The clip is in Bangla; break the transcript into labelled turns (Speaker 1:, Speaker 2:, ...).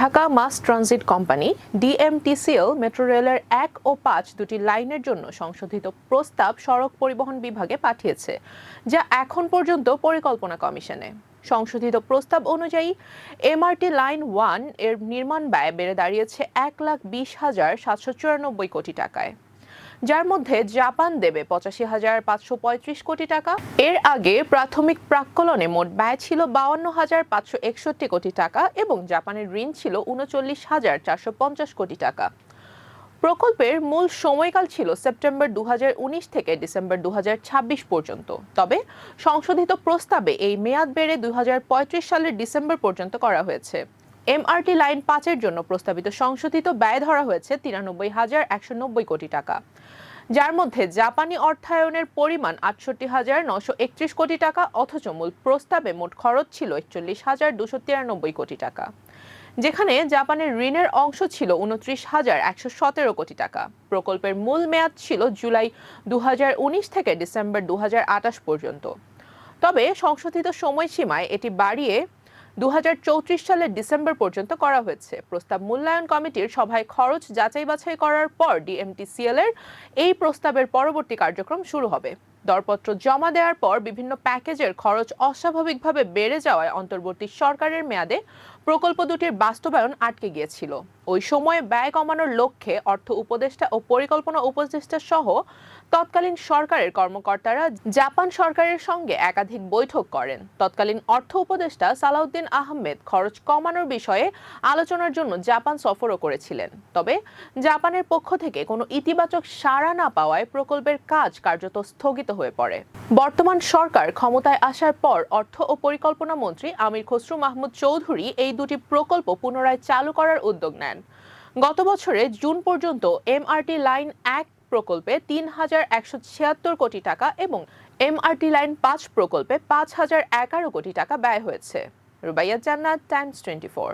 Speaker 1: Dhaka mass transit company DMTCL metro রেলের ১ ও ৫ দুটি লাইনের জন্য সংশোধিত প্রস্তাব সড়ক পরিবহন বিভাগে পাঠিয়েছে, যা এখন পর্যন্ত পরিকল্পনা কমিশনে। সংশোধিত প্রস্তাব অনুযায়ী এমআরটি লাইন 1 এর নির্মাণ ব্যয় বেড়ে দাঁড়িয়েছে ১,২০,৭৯৪ কোটি টাকায়, যার মধ্যে জাপান দেবে ৮৫,৫৩৫ কোটি টাকা। এর আগে প্রাথমিক প্রাক্কলনে মোট ব্যয় ছিল ৫২,৫৬১ কোটি টাকা এবং জাপানের ঋণ ছিল ৩৯,৪৫০ কোটি টাকা। প্রকল্পের মূল সময়কাল ছিল সেপ্টেম্বর ২০১৯ থেকে ডিসেম্বর ২০২৬ পর্যন্ত। তবে সংশোধিত প্রস্তাবে এই মেয়াদ বেড়ে ২০৩৫ সালের ডিসেম্বর পর্যন্ত করা হয়েছে। এমআরটি লাইন ৫-এর জন্য প্রস্তাবিত সংশোধিত ব্যয় ধরা হয়েছে ৯৩,১৯০ কোটি টাকা, যার মধ্যে জাপানি অর্থায়নের পরিমাণ ৬৮,৯৩১ কোটি টাকা, অথচ মূল প্রস্তাবে মোট খরচ ছিল ৪১,২৯৩ কোটি টাকা, যেখানে জাপানের ঋণের অংশ ছিল ২৯,১১৭ কোটি টাকা। প্রকল্পের মূল মেয়াদ ছিল জুলাই ২০১৯ থেকে ডিসেম্বর ২০২৮ পর্যন্ত। তবে সংশোধিত সময়সীমায় এটি বাড়িয়ে ২০৩৪ সালের ডিসেম্বর পর্যন্ত করা হয়েছে। প্রস্তাব মূল্যায়ন কমিটির সভায় খরচ যাচাই বাছাই করার পর ডিএমটিসিএল এর এই প্রস্তাবের পরবর্তী কার্যক্রম শুরু হবে। দরপত্র জমা দেওয়ার পর বিভিন্ন প্যাকেজের খরচ অস্বাভাবিকভাবে বেড়ে যাওয়ায় অন্তর্বর্তী সরকারের মেয়াদে প্রকল্প দুটির বাস্তবায়ন আটকে গিয়েছিল। ওই সময়ে ব্যয় কমানোর লক্ষ্যে অর্থ উপদেষ্টা ও পরিকল্পনা উপদেষ্টা সহ তৎকালীন সরকারের কর্মকর্তারা জাপান সরকারের সঙ্গে একাধিক বৈঠক করেন। তৎকালীন অর্থ উপদেষ্টা সালাউদ্দিন আহমেদ খরচ কমানোর বিষয়ে আলোচনার জন্য জাপান সফরও করেছিলেন। তবে জাপানের পক্ষ থেকে কোনো ইতিবাচক সাড়া না পাওয়ায় প্রকল্পের কাজ কার্যত স্থগিত হয়ে পড়ে। বর্তমান সরকার ক্ষমতায় আসার পর অর্থ ও পরিকল্পনা মন্ত্রী আমির খসরু মাহমুদ চৌধুরী এই দুটি প্রকল্প পুনরায় চালু করার উদ্যোগ নেন। গত বছরের জুন পর্যন্ত এমআরটি লাইন ১ প্রকল্পে ৩,১৭৬ কোটি টাকা এবং এমআরটি লাইন ৫ প্রকল্পে ৫,০১১ কোটি টাকা ব্যয় হয়েছে। রুবাইয়া জান্নাত, টাইমস 24।